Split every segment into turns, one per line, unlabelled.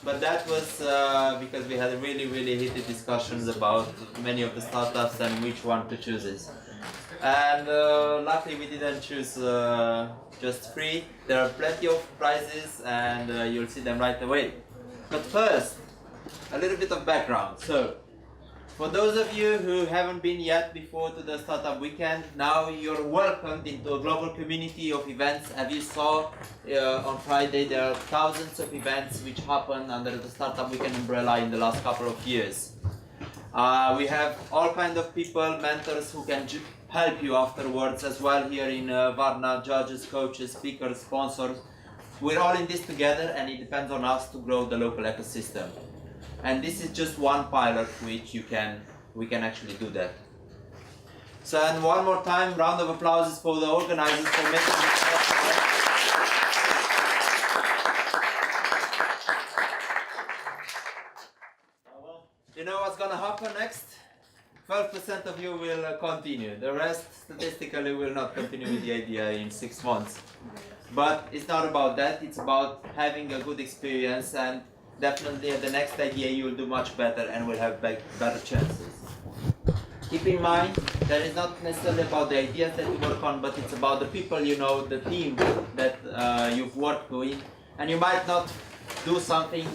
but that was because we had really heated discussions about many of the startups and which one to choose is. And luckily we didn't choose just 3. There are plenty of prizes and you'll see them right away. But first, a little bit of background. So, for those of you who haven't been yet before to the Startup Weekend, now you're welcomed into a global community of events. As you saw on Friday, there are thousands of events which happen under the Startup Weekend umbrella in the last couple of years. We have all kinds of people, mentors who can help you afterwards as well here in Varna, judges, coaches, speakers, sponsors. We're all in this together and it depends on us to grow the local ecosystem. And this is just one pilot which we can actually do that. So, and one more time, round of applause for the organizers for making this possible. You know what's gonna happen next? 12% of you will continue. The rest statistically will not continue with the idea in 6 months. But it's not about that, it's about having a good experience, and definitely at the next idea you will do much better and will have better chances. Keep in mind that it's not necessarily about the ideas that you work on, but it's about the people you know, the team that you've worked with, and you might not do something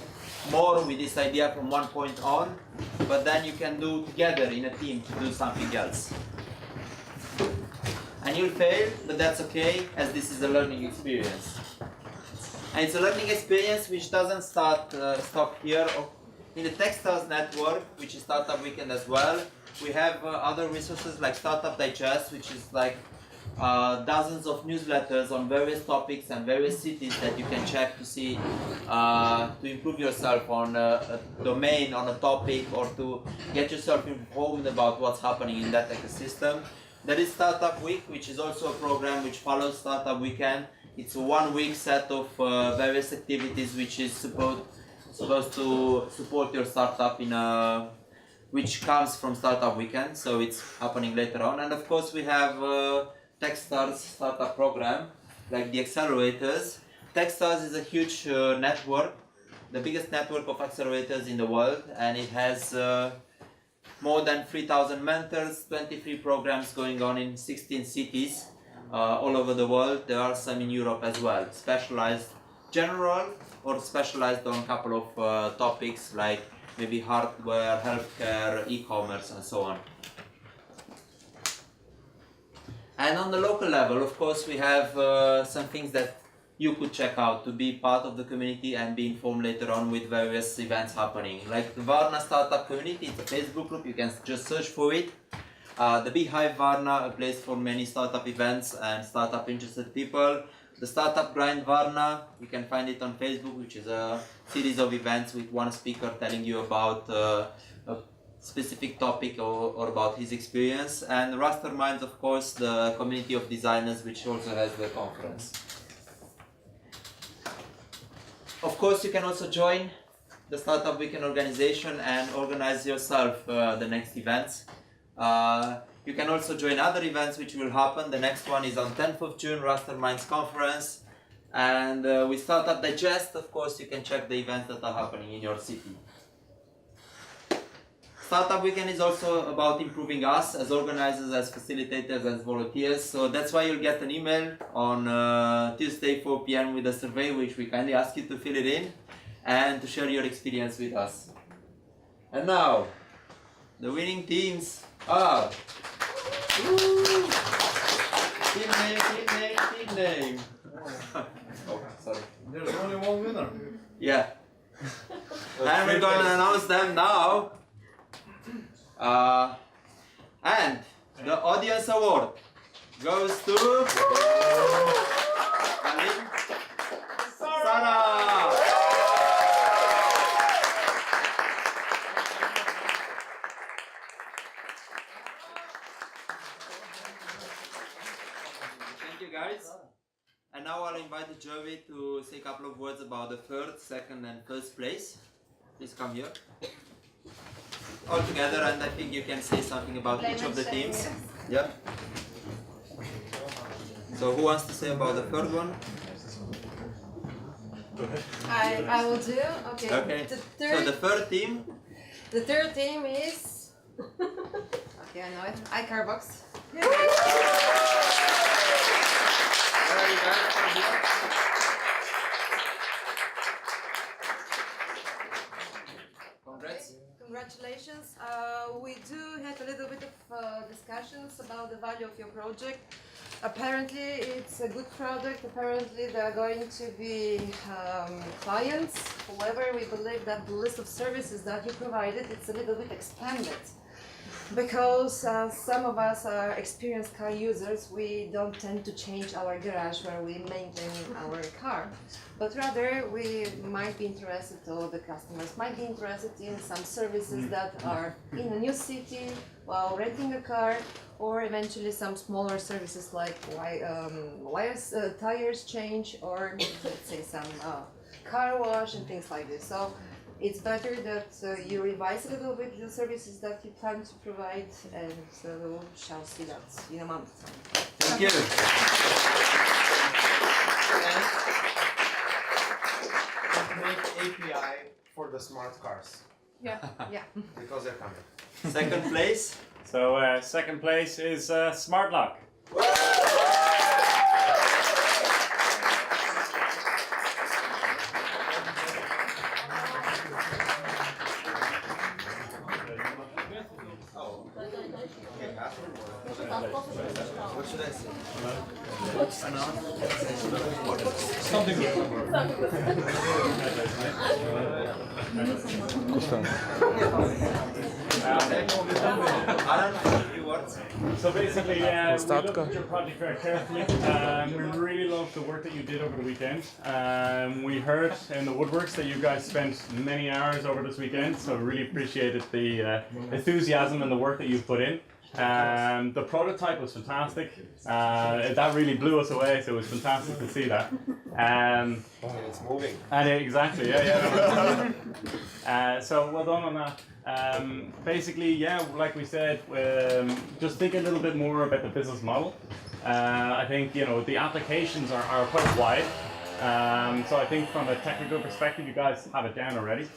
more with this idea from one point on, but then you can do together in a team to do something else. And you'll fail, but that's okay, as this is a learning experience. And it's a learning experience which doesn't stop here. In the Techstars network, which is Startup Weekend as well, we have other resources like Startup Digest, which is like dozens of newsletters on various topics and various cities that you can check to see, to improve yourself on a domain, on a topic, or to get yourself informed about what's happening in that ecosystem. There is Startup Week, which is also a program which follows Startup Weekend. It's a 1-week set of various activities which is supposed to support your startup which comes from Startup Weekend, so it's happening later on. And of course we have Techstars startup program, like the accelerators. Techstars is a huge network, the biggest network of accelerators in the world, and it has more than 3,000 mentors, 23 programs going on in 16 cities. All over the world. There are some in Europe as well, specialized general or specialized on a couple of topics like maybe hardware, healthcare, e-commerce and so on. And on the local level, of course, we have some things that you could check out to be part of the community and be informed later on with various events happening. Like the Varna Startup Community, it's a Facebook group, you can just search for it. The Beehive Varna, a place for many startup events and startup interested people. The Startup Grind Varna, you can find it on Facebook, which is a series of events with one speaker telling you about a specific topic or about his experience. And Rasterminds, of course, the community of designers, which also has the conference. Of course, you can also join the Startup Weekend organization and organize yourself the next events. You can also join other events which will happen. The next one is on 10th of June, Rasterminds conference. And with Startup Digest, of course, you can check the events that are happening in your city. Startup Weekend is also about improving us as organizers, as facilitators, as volunteers. So that's why you'll get an email on Tuesday 4 p.m. with a survey which we kindly ask you to fill it in and to share your experience with us. And now, the winning teams are... Team name. Oh, sorry.
There's only one winner.
Yeah. And we're going to announce them now. And the audience award goes to Sarah. Thank you, guys. And now I'll invite Joey to say a couple of words about the third, second, and first place. Please come here. All together, and I think you can say something about each of the teams. Yeah. So who wants to say about the third one?
I will do. Okay.
Okay. So the third team.
The third team is. Okay, I know it. iCarbox.
Where are you guys from here? Congrats.
Congratulations. We do have a little bit of discussions about the value of your project. Apparently it's a good product. Apparently there are going to be clients. However, we believe that the list of services that you provided, it's a little bit expanded. Because some of us are experienced car users, we don't tend to change our garage where we maintain our car. But rather, we might be interested, or the customers might be interested in some services that are in a new city while renting a car, or eventually some smaller services like tires change, or let's say some car wash and things like this. So it's better that you revise a little bit the services that you plan to provide, and we shall see that in a month.
Thank you.
Make API for the smart cars.
Yeah.
Because they're coming.
Second place.
So second place is Smart Lock.
What should I say?
Something good.
I don't know if you want.
So basically, we looked at your project very carefully. We really loved the work that you did over the weekend. We heard in the woodworks that you guys spent many hours over this weekend, so really appreciated the enthusiasm and the work that you've put in. The prototype was fantastic. That really blew us away, so it was fantastic to see that.
And it's moving.
And exactly, yeah. So well done on that. Basically, yeah, like we said, just think a little bit more about the business model. I think the applications are quite wide. So I think from a technical perspective, you guys have it down already.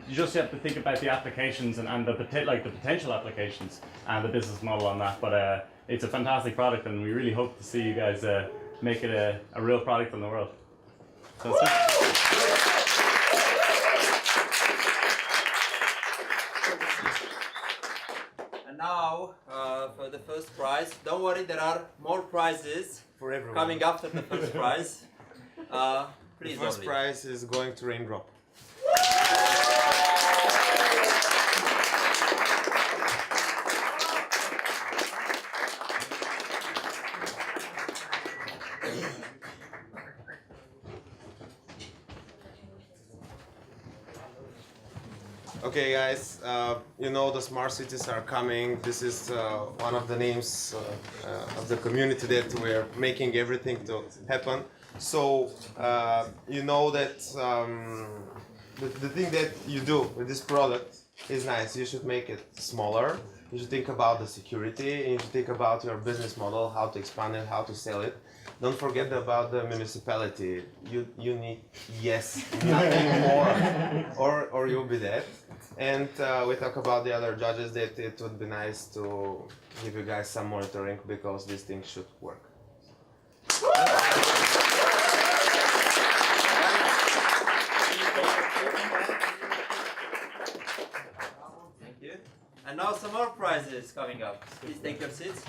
You just have to think about the applications and the potential applications and the business model on that. But it's a fantastic product, and we really hope to see you guys make it a real product in the world. So
And now for the first prize. Don't worry, there are more prizes
For everyone.
coming after the first prize. Please,
The first
only.
prize is going to Raindrop. Okay guys, you know the smart cities are coming. This is one of the names of the community that we're making everything to happen. So you know that the thing that you do with this product is nice. You should make it smaller. You should think about the security. You should think about your business model, how to expand it, how to sell it. Don't forget about the municipality. You need nothing more, or you'll be dead. And we talk about the other judges that it would be nice to give you guys some monitoring because this thing should work.
Thank you. And now some more prizes coming up. Please take your seats.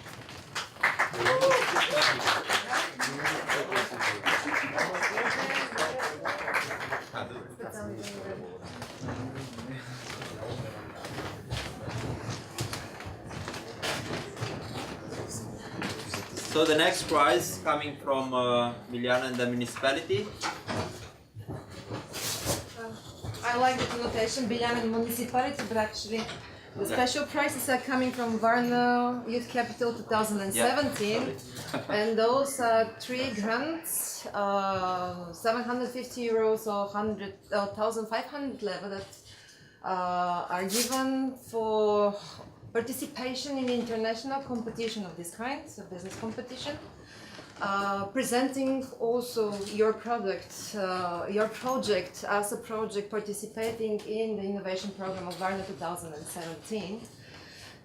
So the next prize coming from Miliana and the municipality.
I like the connotation Biljana municipality, but actually the special prizes are coming from Varna Youth Capital 2017, and those are 3 grants, 750 euros or 1,500 level that are given for participation in international competition of this kind, so business competition. presenting also your product, your project as a project participating in the innovation program of Varna 2017.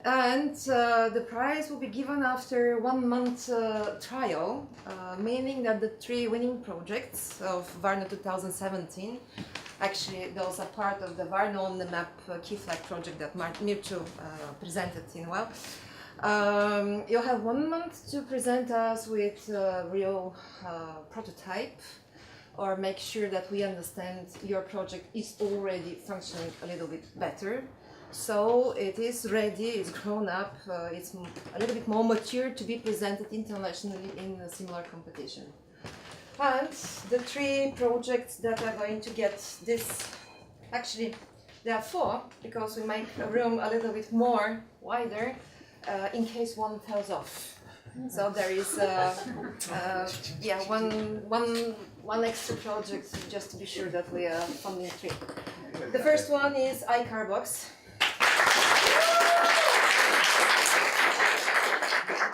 And the prize will be given after 1 month trial, meaning that the 3 winning projects of Varna 2017, actually those are part of the Varna on the Map key flag project that Mircu presented in a while. You'll have 1 month to present us with a real prototype, or make sure that we understand your project is already functioning a little bit better. So it is ready, it's grown up, it's a little bit more mature to be presented internationally in a similar competition. And the 3 projects that are going to get this, actually there are 4, because we make a room a little bit more wider in case one falls off. So there is yeah, one extra project just to be sure that we are funding 3. The first one is iCarbox.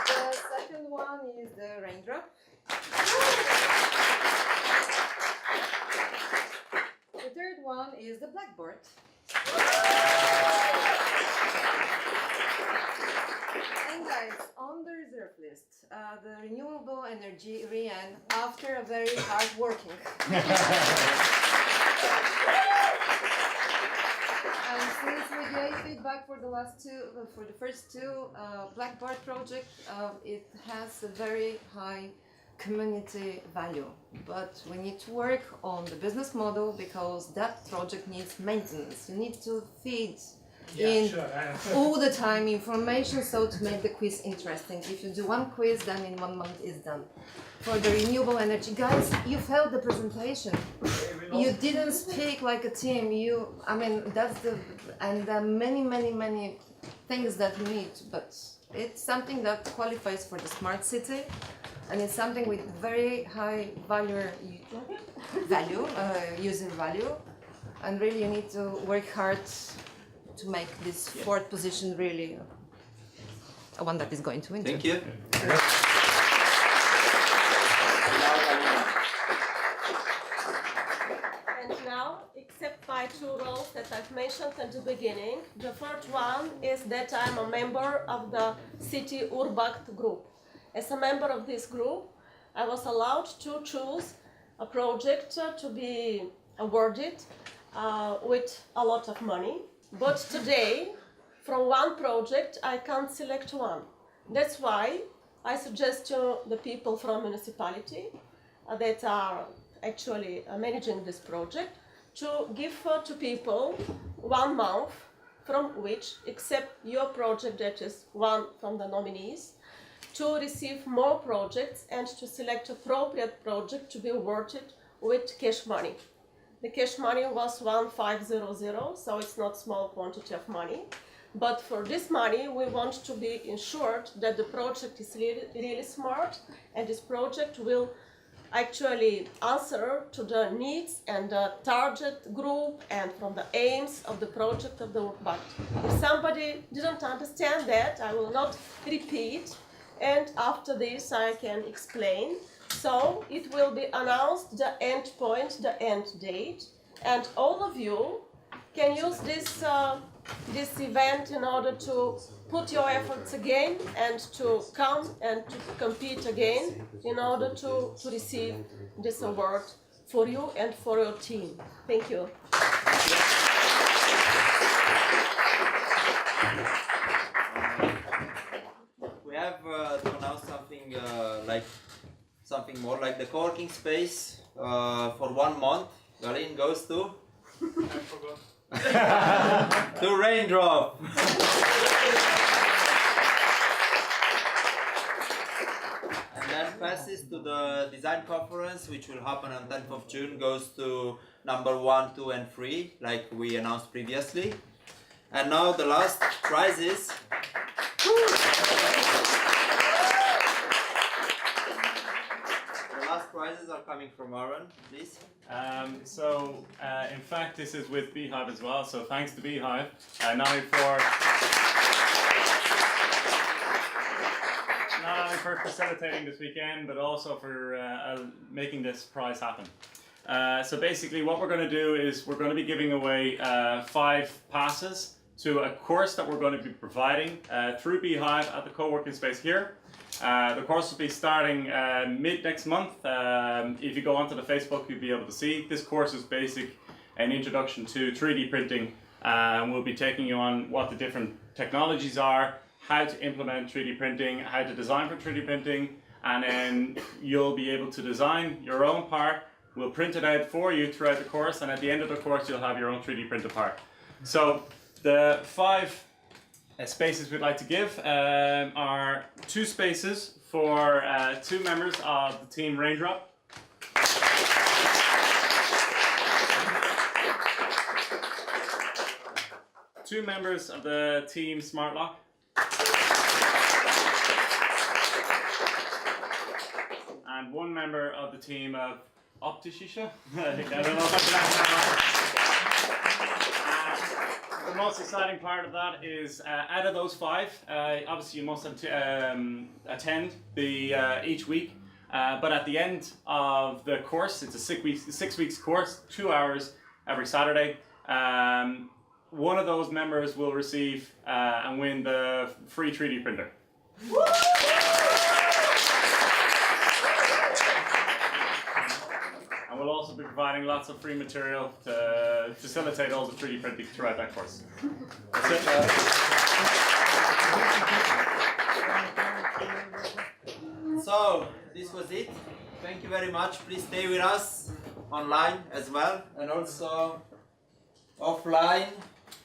The second one is the Raindrop. The third one is the Blackboard. And guys, on the reserve list, the renewable energy REN after a very hard working. And since we gave feedback for the first 2 Blackboard project, it has a very high community value. But we need to work on the business model because that project needs maintenance. You need to feed all the time information, so to make the quiz interesting. If you do 1 quiz, then in 1 month is done. For the renewable energy, guys, you held the presentation. You didn't speak like a team. I mean, that's and there are many things that you need, but it's something that qualifies for the smart city, and it's something with very high user value, and really you need to work hard to make this 4th position really a one that is going to win.
Thank you.
And now, except my 2 roles that I've mentioned at the beginning, the first one is that I'm a member of the City Urbact group. As a member of this group, I was allowed to choose a project to be awarded with a lot of money. But today, from 1 project, I can't select 1. That's why I suggest to the people from municipality that are actually managing this project to give to people 1 month from which, except your project that is one from the nominees, to receive more projects and to select appropriate project to be awarded with cash money. The cash money was 1500, so it's not small quantity of money. But for this money, we want to be ensured that the project is really smart, and this project will actually answer to the needs and the target group and from the aims of the project of the work. But if somebody didn't understand that, I will not repeat, and after this I can explain. So it will be announced the end point, the end date, and all of you can use this event in order to put your efforts again and to come and to compete again in order to receive this award for you and for your team. Thank you.
We have to announce something more like the co-working space for 1 month. Galin goes to? I forgot. To Raindrop. And then passes to the design conference, which will happen on 10th of June, goes to number 1, 2 and 3, like we announced previously. And now the last prizes. The last prizes are coming from Aaron, please.
In fact, this is with Beehive as well, so thanks to Beehive. not only for facilitating this weekend, but also for making this prize happen. So basically what we're going to do is we're going to be giving away 5 passes to a course that we're going to be providing through Beehive at the co-working space here. The course will be starting mid next month. If you go onto the Facebook, you'll be able to see. This course is an introduction to 3D printing. We'll be taking you on what the different technologies are, how to implement 3D printing, how to design for 3D printing, and then you'll be able to design your own part. We'll print it out for you throughout the course, and at the end of the course you'll have your own 3D printed part. So the 5 spaces we'd like to give are 2 spaces for 2 members of the team Raindrop. 2 members of the team Smartlock. And 1 member of the team of Optishisha. I don't know if I the most exciting part of that is out of those 5, obviously you must attend each week. But at the end of the course, it's a 6 weeks course, 2 hours every Saturday. One of those members will receive and win the free 3D printer. And we'll also be providing lots of free material to facilitate all the 3D printing throughout that course. That's it.
So, this was it. Thank you very much. Please stay with us online as well, and also offline.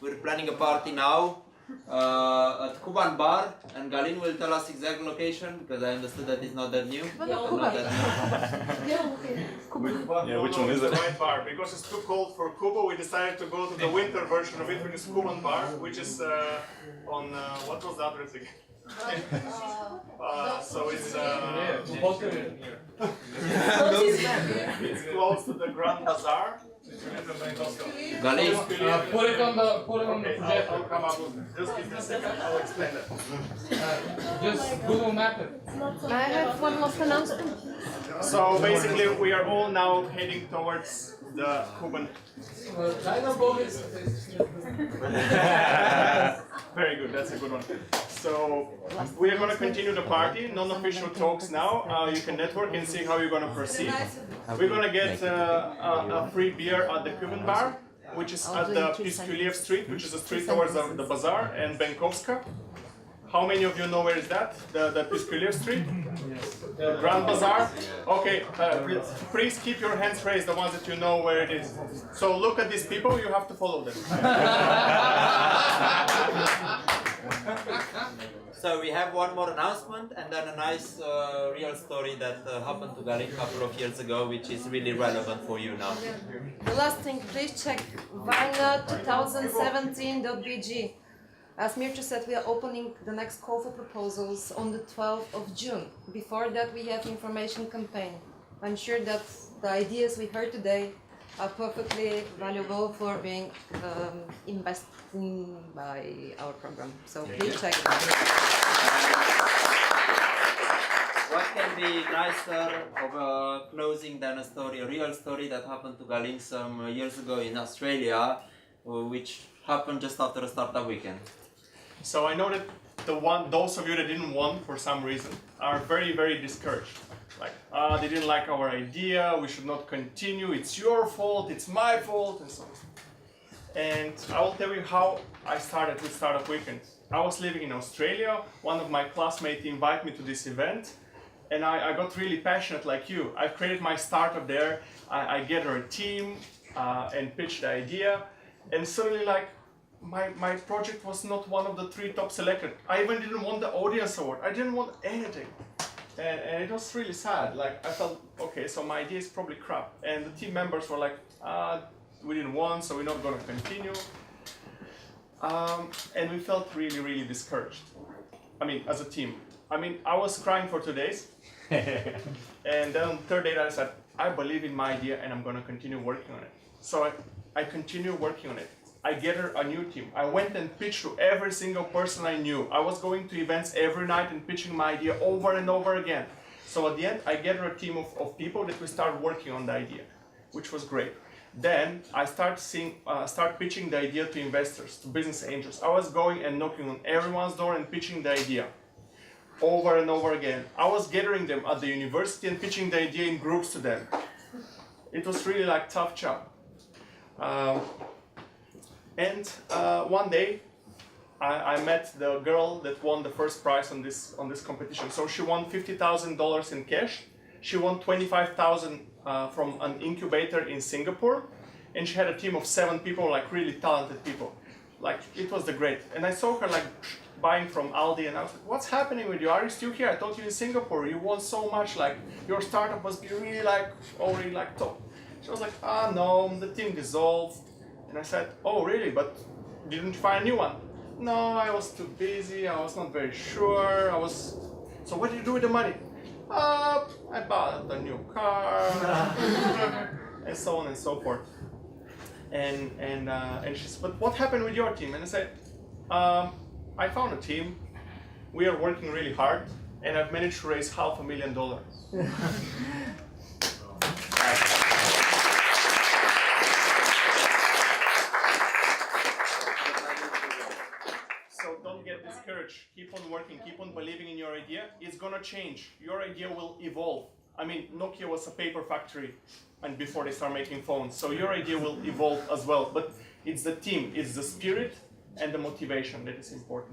We're planning a party now at Kuban Bar, and Galin will tell us exact location because I understood that it's not that new.
Yeah, which one is it?
The right bar. Because it's too cold for Kuba, we decided to go to the winter version of it, which is Kuban Bar, which is on what was the address again? So it's it's close to the Grand Bazaar.
Galin,
Put it on the projector.
I'll come up with it. Just give me a second, I'll explain it.
Just Google Map it.
I have one more announcement.
So basically, we are all now heading towards the Kuban. Very good, that's a good one. So we are going to continue the party, non-official talks now. You can network and see how you're going to proceed. We're going to get a free beer at the Kuban Bar, which is at the Piskuliev Street, which is a street towards the bazaar, and Benkovska. How many of you know where is that? The Piskuliev Street? The Grand Bazaar? Okay, please keep your hands raised, the ones that you know where it is. So look at these people, you have to follow them.
so we have one more announcement and then a nice real story that happened to Galin a couple of years ago, which is really relevant for you now.
The last thing, please check Varna 2017.bg. As Mircea said, we are opening the next call for proposals on the 12th of June. Before that, we have information campaign. I'm sure that the ideas we heard today are perfectly valuable for being invested by our program. So please check it out.
What can be nicer of a closing than a real story that happened to Galin some years ago in Australia, which happened just after a startup weekend.
So I know that those of you that didn't won for some reason are very, very discouraged. Like, they didn't like our idea, we should not continue, it's your fault, it's my fault, and so on. And I will tell you how I started with Startup Weekend. I was living in Australia, one of my classmates invited me to this event, and I got really passionate like you. I created my startup there, I gathered a team and pitched the idea, and suddenly my project was not one of the 3 top selected. I even didn't want the audience award. I didn't want anything. And it was really sad. Like, I felt, okay, so my idea is probably crap. And the team members were like, we didn't want, so we're not going to continue. And we felt really, really discouraged. I mean, as a team. I mean, I was crying for 2 days. And then on the 3rd day, I said, I believe in my idea and I'm going to continue working on it. So I continue working on it. I gathered a new team. I went and pitched to every single person I knew. I was going to events every night and pitching my idea over and over again. So at the end, I gathered a team of people that we started working on the idea, which was great. Then I start pitching the idea to investors, to business angels. I was going and knocking on everyone's door and pitching the idea over and over again. I was gathering them at the university and pitching the idea in groups to them. It was really like tough job. One day, I met the girl that won the first prize on this competition. So she won $50,000 in cash. She won $25,000 from an incubator in Singapore, and she had a team of 7 people, like really talented people. Like it was the great. And I saw her like buying from Aldi, and I was like, "What's happening with you? Are you still here? I thought you in Singapore. You won so much. Like your startup was really like already like top." She was like, "Ah no, the team dissolved." And I said, "Oh really? But didn't you find a new one?" "No, I was too busy. I was not very sure. So what did you do with the money?" I bought a new car, and so on and so forth. And she said, "But what happened with your team?" And I said, "I found a team. We are working really hard, and I've managed to raise $500,000." So don't get discouraged. Keep on working. Keep on believing in your idea. It's gonna change. Your idea will evolve. I mean, Nokia was a paper factory, and before they start making phones. So your idea will evolve as well. But it's the team, it's the spirit, and the motivation that is important.